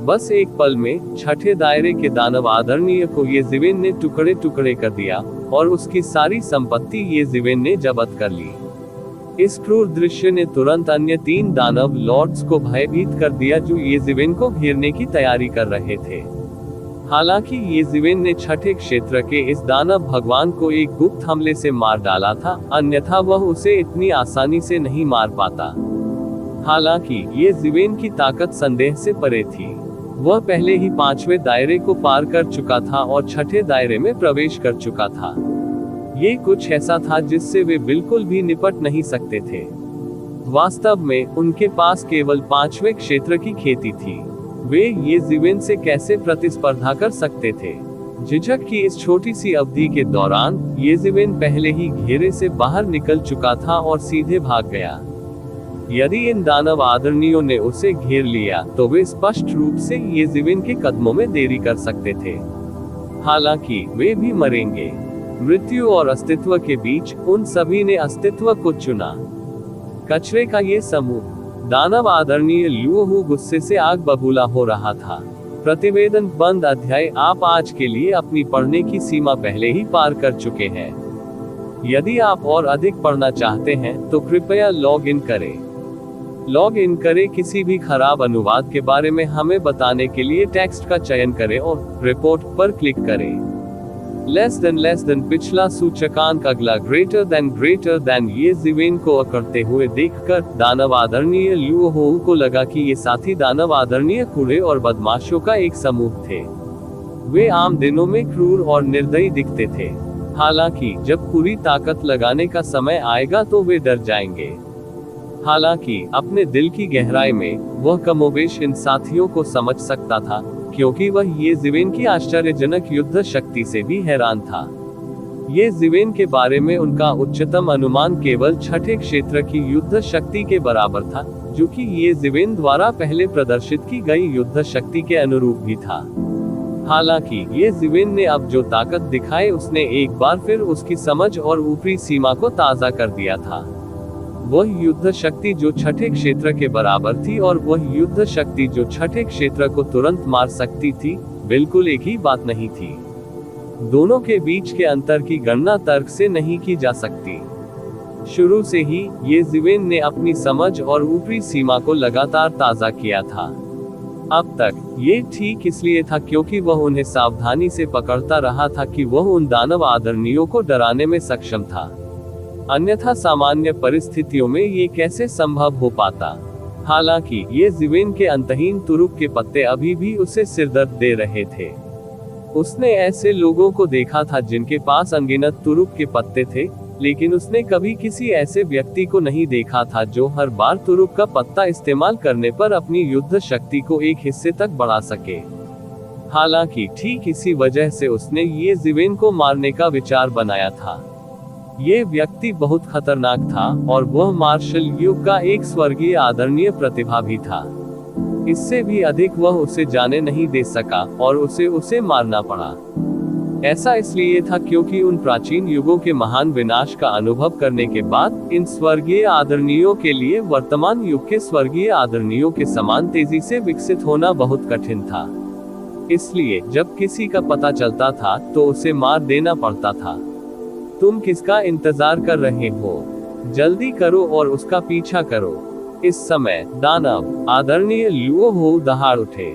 बस एक पल में छठे दायरे के दानव आदरणीय को येज़िवेन ने टुकड़े टुकड़े कर दिया और उसकी सारी संपत्ति येज़िवेन ने जब्त कर ली। इस क्रूर दृश्य ने तुरंत अन्य 3 दानव लॉर्ड्स को भयभीत कर दिया जो येज़िवेन को घेरने की तैयारी कर रहे थे। हालांकि येज़िवेन ने छठे क्षेत्र के इस दानव भगवान को एक गुप्त हमले से मार डाला था, अन्यथा वह उसे इतनी आसानी से नहीं मार पाता। हालांकि येज़िवेन की ताकत संदेह से परे थी। वह पहले ही 5वें दायरे को पार कर चुका था और छठे दायरे में प्रवेश कर चुका था। ये कुछ ऐसा था जिससे वे बिल्कुल भी निपट नहीं सकते थे। वास्तव में उनके पास केवल 5वें क्षेत्र की खेती थी। वे येज़िवेन से कैसे प्रतिस्पर्धा कर सकते थे? झिझक की इस छोटी सी अवधि के दौरान येज़िवेन पहले ही घेरे से बाहर निकल चुका था और सीधे भाग गया। यदि इन दानव आदरणीयों ने उसे घेर लिया तो वे स्पष्ट रूप से येज़िवेन के कदमों में देरी कर सकते थे। हालांकि वे भी मरेंगे। मृत्यु और अस्तित्व के बीच उन सभी ने अस्तित्व को चुना। कचरे का ये समूह। दानव आदरणीय ल्यूहू गुस्से से आग बबूला हो रहा था। प्रतिवेदन बंद अध्याय। आप आज के लिए अपनी पढ़ने की सीमा पहले ही पार कर चुके हैं। यदि आप और अधिक पढ़ना चाहते हैं तो कृपया लॉग इन करें। लॉग इन करें, किसी भी खराब अनुवाद के बारे में हमें बताने के लिए टेक्स्ट का चयन करें और रिपोर्ट पर क्लिक करें। लेस देन पिछला सूचकांक अगला ग्रेटर देन येज़िवेन को अकड़ते हुए देखकर दानव आदरणीय ल्यूहू को लगा कि ये साथी दानव आदरणीय कूड़े और बदमाशों का एक समूह थे। वे आम दिनों में क्रूर और निर्दयी दिखते थे। हालांकि जब पूरी ताकत लगाने का समय आएगा तो वे डर जाएंगे। हालांकि अपने दिल की गहराई में वह कमोबेश इन साथियों को समझ सकता था, क्योंकि वह येज़िवेन की आश्चर्यजनक युद्ध शक्ति से भी हैरान था। येज़िवेन के बारे में उनका उच्चतम अनुमान केवल छठे क्षेत्र की युद्ध शक्ति के बराबर था, जो कि येज़िवेन द्वारा पहले प्रदर्शित की गई युद्ध शक्ति के अनुरूप भी था। हालांकि येज़िवेन ने अब जो ताकत दिखाई उसने एक बार फिर उसकी समझ और ऊपरी सीमा को ताज़ा कर दिया था। वह युद्ध शक्ति जो छठे क्षेत्र के बराबर थी और वह युद्ध शक्ति जो छठे क्षेत्र को तुरंत मार सकती थी, बिल्कुल एक ही बात नहीं थी। दोनों के बीच के अंतर की गणना तर्क से नहीं की जा सकती। शुरू से ही येज़िवेन ने अपनी समझ और ऊपरी सीमा को लगातार ताज़ा किया था। अब तक ये ठीक इसलिए था क्योंकि वह उन्हें सावधानी से पकड़ता रहा था कि वह उन दानव आदरणीयों को डराने में सक्षम था। अन्यथा सामान्य परिस्थितियों में ये कैसे संभव हो पाता? हालांकि येज़िवेन के अंतहीन तुरुप के पत्ते अभी भी उसे सिरदर्द दे रहे थे। उसने ऐसे लोगों को देखा था जिनके पास अनगिनत तुरुप के पत्ते थे, लेकिन उसने कभी किसी ऐसे व्यक्ति को नहीं देखा था जो हर बार तुरुप का पत्ता इस्तेमाल करने पर अपनी युद्ध शक्ति को एक हिस्से तक बढ़ा सके। हालांकि ठीक इसी वजह से उसने येज़िवेन को मारने का विचार बनाया था। ये व्यक्ति बहुत खतरनाक था और वह मार्शल युग का एक स्वर्गीय आदरणीय प्रतिभा भी था। इससे भी अधिक वह उसे जाने नहीं दे सका और उसे मारना पड़ा। ऐसा इसलिए था क्योंकि उन प्राचीन युगों के महान विनाश का अनुभव करने के बाद इन स्वर्गीय आदरणीयों के लिए वर्तमान युग के स्वर्गीय आदरणीयों के समान तेजी से विकसित होना बहुत कठिन था। इसलिए जब किसी का पता चलता था तो उसे मार देना पड़ता था। तुम किसका इंतजार कर रहे हो? जल्दी करो और उसका पीछा करो। इस समय दानव आदरणीय ल्यूहू दहाड़ उठे।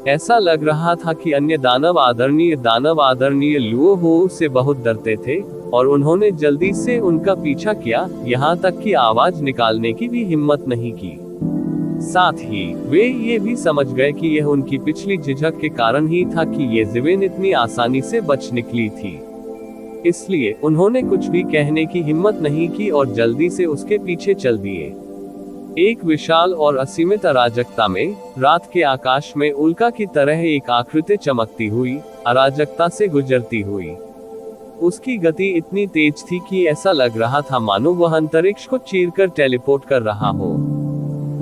ऐसा लग रहा था कि अन्य दानव आदरणीय लुओ हो से बहुत डरते थे, और उन्होंने जल्दी से उनका पीछा किया, यहाँ तक कि आवाज निकालने की भी हिम्मत नहीं की। साथ ही वे ये भी समझ गए कि यह उनकी पिछली झिझक के कारण ही था कि ये ज़िवेन इतनी आसानी से बच निकली थी। इसलिए उन्होंने कुछ भी कहने की हिम्मत नहीं की और जल्दी से उसके पीछे चल दिए। एक विशाल और असीमित अराजकता में, रात के आकाश में उल्का की तरह एक आकृति चमकती हुई, अराजकता से गुजरती हुई। उसकी गति इतनी तेज थी कि ऐसा लग रहा था मानो वह अंतरिक्ष को चीरकर टेलीपोर्ट कर रहा हो।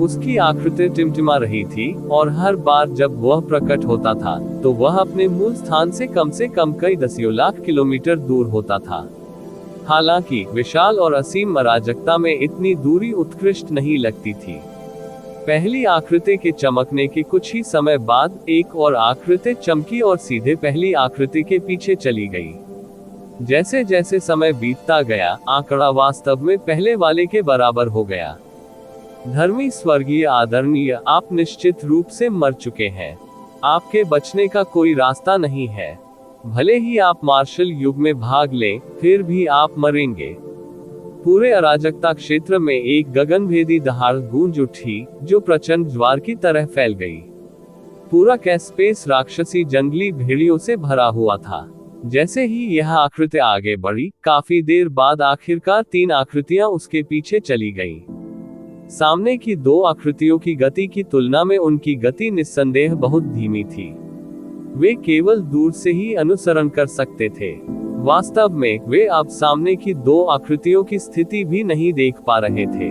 उसकी आकृति टिमटिमा रही थी, और हर बार जब वह प्रकट होता था, तो वह अपने मूल स्थान से कम कई दसियों लाख किलोमीटर दूर होता था। हालांकि विशाल और असीम अराजकता में इतनी दूरी उत्कृष्ट नहीं लगती थी। पहली आकृति के चमकने के कुछ ही समय बाद एक और आकृति चमकी और सीधे पहली आकृति के पीछे चली गई। जैसे जैसे समय बीतता गया, आंकड़ा वास्तव में पहले वाले के बराबर हो गया। धर्मी स्वर्गीय आदरणीय, आप निश्चित रूप से मर चुके हैं। आपके बचने का कोई रास्ता नहीं है। भले ही आप मार्शल युग में भाग लें, फिर भी आप मरेंगे। पूरे अराजकता क्षेत्र में एक गगनभेदी दहाड़ गूंज उठी, जो प्रचंड ज्वार की तरह फैल गई। पूरा कैस्पेस राक्षसी जंगली भेड़ियों से भरा हुआ था। जैसे ही यह आकृति आगे बढ़ी, काफी देर बाद आखिरकार 3 आकृतियां उसके पीछे चली गईं। सामने की 2 आकृतियों की गति की तुलना में उनकी गति निस्संदेह बहुत धीमी थी। वे केवल दूर से ही अनुसरण कर सकते थे। वास्तव में वे अब सामने की 2 आकृतियों की स्थिति भी नहीं देख पा रहे थे।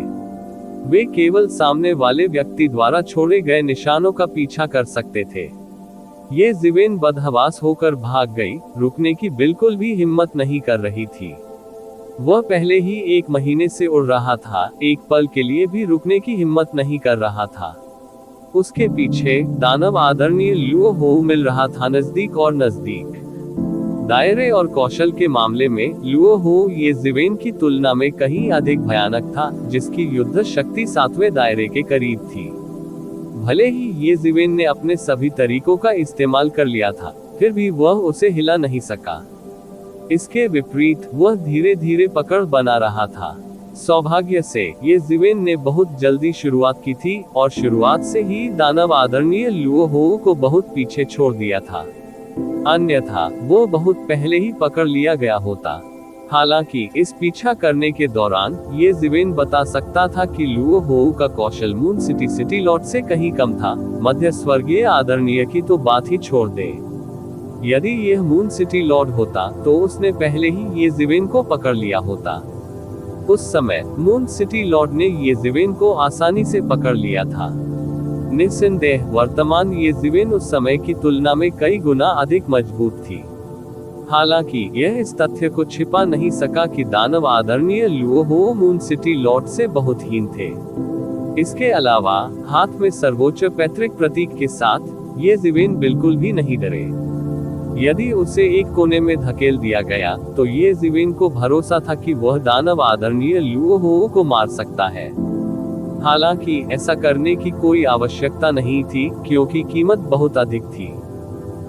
वे केवल सामने वाले व्यक्ति द्वारा छोड़े गए निशानों का पीछा कर सकते थे। ये ज़िवेन बदहवास होकर भाग गई, रुकने की बिल्कुल भी हिम्मत नहीं कर रही थी। वह पहले ही 1 महीने से उड़ रहा था, एक पल के लिए भी रुकने की हिम्मत नहीं कर रहा था। उसके पीछे दानव आदरणीय लुओ हो मिल रहा था नजदीक और नजदीक। दायरे और कौशल के मामले में लुओ हो ये ज़िवेन की तुलना में कहीं अधिक भयानक था, जिसकी युद्ध शक्ति 7वें दायरे के करीब थी। भले ही ये ज़िवेन ने अपने सभी तरीकों का इस्तेमाल कर लिया था, फिर भी वह उसे हिला नहीं सका। इसके विपरीत वह धीरे धीरे पकड़ बना रहा था। सौभाग्य से ये ज़िवेन ने बहुत जल्दी शुरुआत की थी, और शुरुआत से ही दानव आदरणीय लुओ हो को बहुत पीछे छोड़ दिया था। अन्यथा वो बहुत पहले ही पकड़ लिया गया होता। हालांकि इस पीछा करने के दौरान ये ज़िवेन बता सकता था कि लुओ हो का कौशल मून सिटी लॉर्ड से कहीं कम था। मध्य स्वर्गीय आदरणीय की तो बात ही छोड़ दे। यदि यह मून सिटी लॉर्ड होता, तो उसने पहले ही ये ज़िवेन को पकड़ लिया होता। उस समय मून सिटी लॉर्ड ने ये ज़िवेन को आसानी से पकड़ लिया था। निस्संदेह वर्तमान ये ज़िवेन उस समय की तुलना में कई गुना अधिक मजबूत थी। हालांकि यह इस तथ्य को छिपा नहीं सका कि दानव आदरणीय लुओ हो मून सिटी लॉर्ड से बहुत हीन थे। इसके अलावा हाथ में सर्वोच्च पैतृक प्रतीक के साथ ये ज़िवेन बिल्कुल भी नहीं डरे। यदि उसे एक कोने में धकेल दिया गया, तो ये ज़िवेन को भरोसा था कि वह दानव आदरणीय लुओ हो को मार सकता है। हालांकि ऐसा करने की कोई आवश्यकता नहीं थी, क्योंकि कीमत बहुत अधिक थी।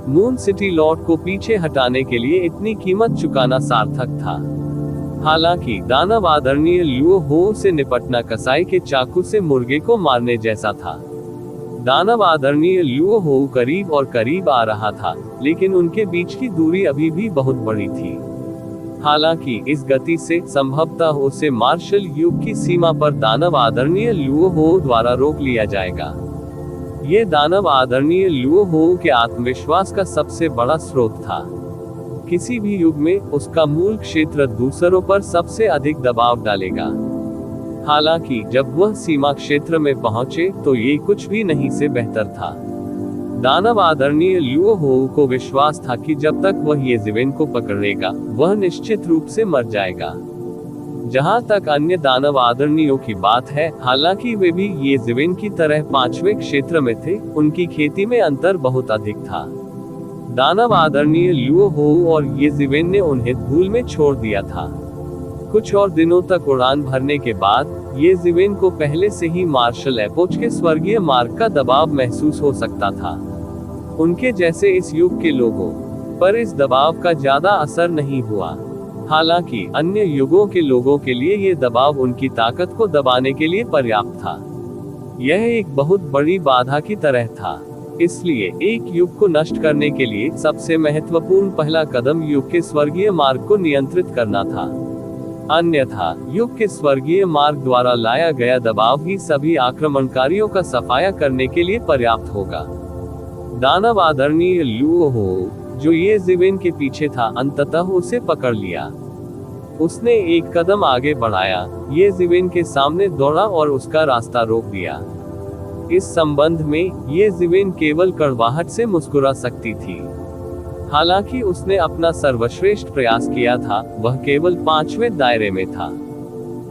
मून सिटी लॉर्ड को पीछे हटाने के लिए इतनी कीमत चुकाना सार्थक था। हालांकि दानव आदरणीय लुओ हो से निपटना कसाई के चाकू से मुर्गे को मारने जैसा था। दानव आदरणीय लुओ हो करीब और करीब आ रहा था, लेकिन उनके बीच की दूरी अभी भी बहुत बड़ी थी। हालांकि इस गति से संभवतः उसे मार्शल युग की सीमा पर दानव आदरणीय लुओ हो द्वारा रोक लिया जाएगा। ये दानव आदरणीय लुओ हो के आत्मविश्वास का सबसे बड़ा स्रोत था। किसी भी युग में उसका मूल क्षेत्र दूसरों पर सबसे अधिक दबाव डालेगा। हालांकि जब वह सीमा क्षेत्र में पहुंचे, तो ये कुछ भी नहीं से बेहतर था। दानव आदरणीय लुओ हो को विश्वास था कि जब तक वह ये ज़िवेन को पकड़ेगा, वह निश्चित रूप से मर जाएगा। जहां तक अन्य दानव आदरणीयों की बात है, हालांकि वे भी ये ज़िवेन की तरह 5वें क्षेत्र में थे, उनकी खेती में अंतर बहुत अधिक था। दानव आदरणीय लुओ हो और ये ज़िवेन ने उन्हें धूल में छोड़ दिया था। कुछ और दिनों तक उड़ान भरने के बाद ये ज़िवेन को पहले से ही मार्शल एपोच के स्वर्गीय मार्ग का दबाव महसूस हो सकता था। उनके जैसे इस युग के लोगों पर इस दबाव का ज्यादा असर नहीं हुआ। हालांकि अन्य युगों के लोगों के लिए ये दबाव उनकी ताकत को दबाने के लिए पर्याप्त था। यह एक बहुत बड़ी बाधा की तरह था। इसलिए एक युग को नष्ट करने के लिए सबसे महत्वपूर्ण पहला कदम युग के स्वर्गीय मार्ग को नियंत्रित करना था। अन्यथा युग के स्वर्गीय मार्ग द्वारा लाया गया दबाव ही सभी आक्रमणकारियों का सफाया करने के लिए पर्याप्त होगा। दानव आदरणीय लुओ हो, जो ये जिवेन के पीछे था, अंततः उसे पकड़ लिया। उसने एक कदम आगे बढ़ाया, ये जिवेन के सामने दौड़ा और उसका रास्ता रोक दिया। इस संबंध में ये जिवेन केवल कड़वाहट से मुस्कुरा सकती थी। हालांकि उसने अपना सर्वश्रेष्ठ प्रयास किया था, वह केवल 5वें दायरे में था।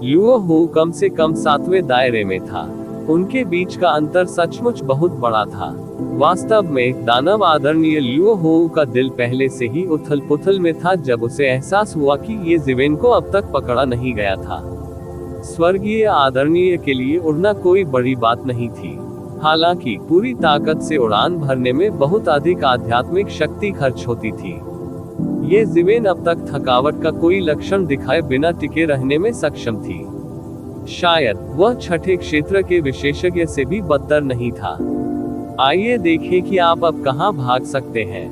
लुओ हो कम से कम 7वें दायरे में था। उनके बीच का अंतर सचमुच बहुत बड़ा था। वास्तव में दानव आदरणीय लुओ हो का दिल पहले से ही उथल पुथल में था जब उसे एहसास हुआ कि ये जिवेन को अब तक पकड़ा नहीं गया था। स्वर्गीय आदरणीय के लिए उड़ना कोई बड़ी बात नहीं थी। हालांकि पूरी ताकत से उड़ान भरने में बहुत अधिक आध्यात्मिक शक्ति खर्च होती थी। ये जिवेन अब तक थकावट का कोई लक्षण दिखाए बिना टिके रहने में सक्षम थी। शायद वह छठे क्षेत्र के विशेषज्ञ से भी बदतर नहीं था। आइए देखें कि आप अब कहां भाग सकते हैं।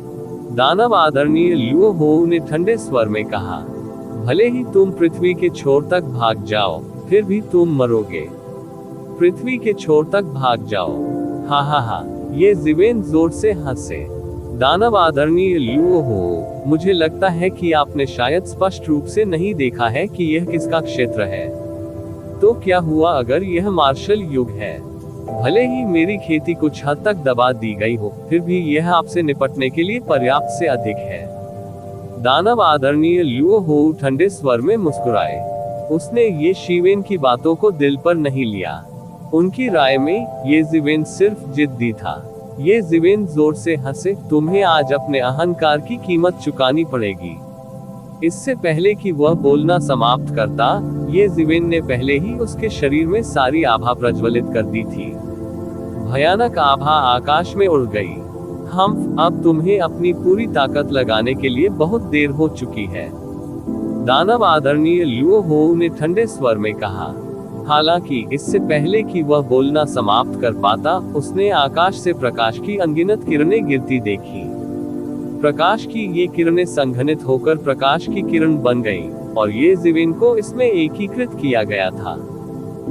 दानव आदरणीय लुओ हो ने ठंडे स्वर में कहा, भले ही तुम पृथ्वी के छोर तक भाग जाओ, फिर भी तुम मरोगे। पृथ्वी के छोर तक भाग जाओ। हा हा हा, ये जिवेन जोर से हंसे। दानव आदरणीय लुओ हो, मुझे लगता है कि आपने शायद स्पष्ट रूप से नहीं देखा है कि यह किसका क्षेत्र है। तो क्या हुआ अगर यह मार्शल युग है? भले ही मेरी खेती कुछ हद तक दबा दी गई हो, फिर भी यह आपसे निपटने के लिए पर्याप्त से अधिक है। दानव आदरणीय लुओ हो ठंडे स्वर में मुस्कुराए। उसने ये शिवेन की बातों को दिल पर नहीं लिया। उनकी राय में ये जिवेन सिर्फ जिद्दी था। ये जिवेन जोर से हंसे, तुम्हें आज अपने अहंकार की कीमत चुकानी पड़ेगी। इससे पहले कि वह बोलना समाप्त करता, ये जिवेन ने पहले ही उसके शरीर में सारी आभा प्रज्वलित कर दी थी। भयानक आभा आकाश में उड़ गई। अब तुम्हें अपनी पूरी ताकत लगाने के लिए बहुत देर हो चुकी है। दानव आदरणीय लुओ हो ने ठंडे स्वर में कहा। हालांकि इससे पहले कि वह बोलना समाप्त कर पाता, उसने आकाश से प्रकाश की अनगिनत किरणें गिरती देखी। प्रकाश की ये किरणें संघनित होकर प्रकाश की किरण बन गईं, और ये जिवेन को इसमें एकीकृत किया गया था।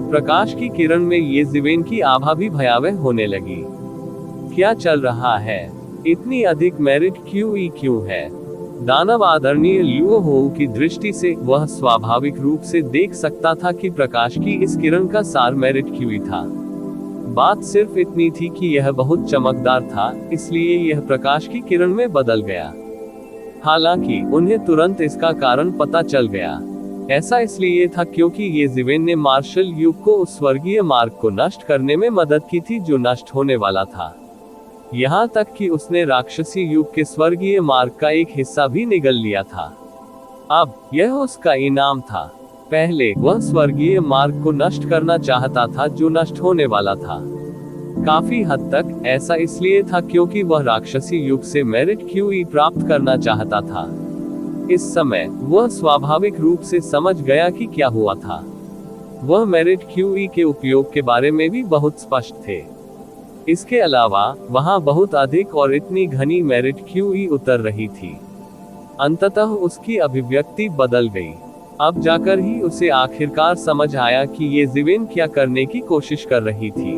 प्रकाश की किरण में ये जिवेन की आभा भी भयावह होने लगी। क्या चल रहा है? इतनी अधिक मेरिट क्यों है? दानव आदरणीय लुओ हो की दृष्टि से वह स्वाभाविक रूप से देख सकता था कि प्रकाश की इस किरण का सार मेरिट क्यू था। बात सिर्फ इतनी थी कि यह बहुत चमकदार था, इसलिए यह प्रकाश की किरण में बदल गया। हालांकि उन्हें तुरंत इसका कारण पता चल गया। ऐसा इसलिए था क्योंकि ये जिवेन ने मार्शल युग को उस स्वर्गीय मार्ग को नष्ट करने में मदद की थी जो नष्ट होने वाला था। यहाँ तक कि उसने राक्षसी युग के स्वर्गीय मार्ग का एक हिस्सा भी निगल लिया था। अब यह उसका इनाम था। पहले वह स्वर्गीय मार्ग को नष्ट करना चाहता था जो नष्ट होने वाला था। काफी हद तक ऐसा इसलिए था क्योंकि वह राक्षसी युग से मेरिट क्यूई प्राप्त करना चाहता था। इस समय वह स्वाभाविक रूप से समझ गया कि क्या हुआ था। वह मेरिट क्यूई के उपयोग के बारे में भी बहुत स्पष्ट थे। इसके अलावा वहां बहुत अधिक और इतनी घनी मेरिट क्यूई उतर रही थी। अंततः उसकी अभिव्यक्ति बदल गई। अब जाकर ही उसे आखिरकार समझ आया कि ये जिवेन क्या करने की कोशिश कर रही थी।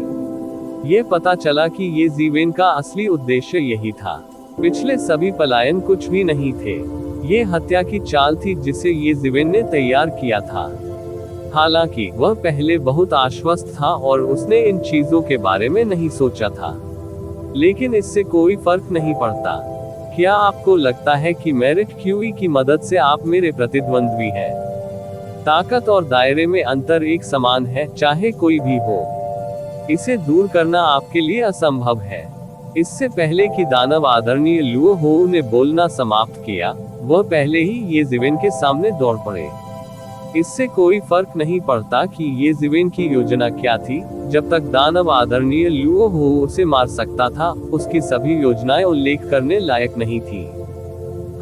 ये पता चला कि ये जिवेन का असली उद्देश्य यही था। पिछले सभी पलायन कुछ भी नहीं थे। ये हत्या की चाल थी जिसे ये जिवेन ने तैयार किया था। हालांकि वह पहले बहुत आश्वस्त था और उसने इन चीजों के बारे में नहीं सोचा था, लेकिन इससे कोई फर्क नहीं पड़ता। क्या आपको लगता है कि मेरिट क्यूई की मदद से आप मेरे प्रतिद्वंद्वी हैं? ताकत और दायरे में अंतर एक समान है, चाहे कोई भी हो। इसे दूर करना आपके लिए असंभव है। इससे पहले कि दानव आदरणीय लुओ हो ने बोलना समाप्त किया, वह पहले ही ये जिवेन के सामने दौड़ पड़े। इससे कोई फर्क नहीं पड़ता कि ये ज़िवेन की योजना क्या थी, जब तक दानव आदरणीय लुओ हो उसे मार सकता था, उसकी सभी योजनाएं उल्लेख करने लायक नहीं थी।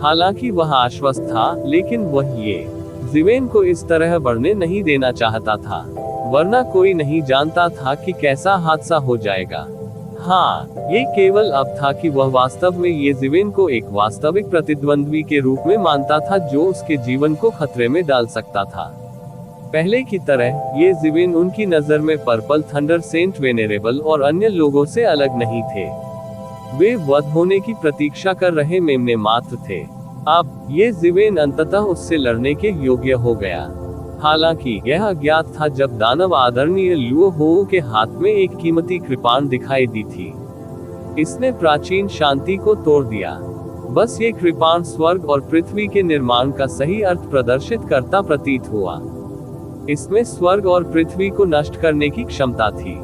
हालांकि वह आश्वस्त था, लेकिन वह ये ज़िवेन को इस तरह बढ़ने नहीं देना चाहता था, वरना कोई नहीं जानता था कि कैसा हादसा हो जाएगा। हाँ, ये केवल अब था कि वह वास्तव में ये ज़िवेन को एक वास्तविक प्रतिद्वंद्वी के रूप में मानता था जो उसके जीवन को खतरे में डाल सकता था। पहले की तरह, ये ज़िवेन उनकी नज़र में पर्पल थंडर, सेंट वेनेरेबल और अन्य लोगों से अलग नहीं थे। वे वध होने की प्रतीक्षा कर रहे मेमने मात्र थे। अब, ये ज़िवेन अंततः उससे लड़ने के योग्य हो गया। हालांकि यह अज्ञात था जब दानव आदरणीय लुओ हो के हाथ में एक कीमती कृपाण दिखाई दी थी। इसने प्राचीन शांति को तोड़ दिया। बस ये कृपाण स्वर्ग और पृथ्वी के निर्माण का सही अर्थ प्रदर्शित करता प्रतीत हुआ। इसमें स्वर्ग और पृथ्वी को नष्ट करने की क्षमता थी।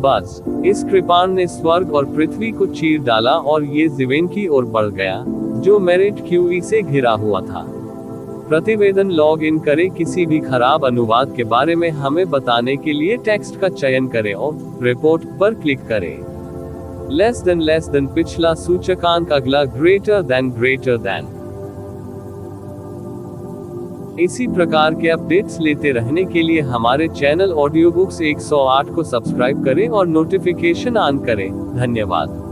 बस, इस कृपाण ने स्वर्ग और पृथ्वी को चीर डाला और ये ज़िवेन की ओर बढ़ गया, जो मेरिट क्यूई से घिरा हुआ था। प्रतिवेदन लॉग इन करें। किसी भी खराब अनुवाद के बारे में हमें बताने के लिए टेक्स्ट का चयन करें और रिपोर्ट पर क्लिक करें। लेस देन पिछला सूचकांक, अगला ग्रेटर देन। इसी प्रकार के अपडेट्स लेते रहने के लिए हमारे चैनल ऑडियो बुक्स 108 को सब्सक्राइब करें और नोटिफिकेशन ऑन करें। धन्यवाद।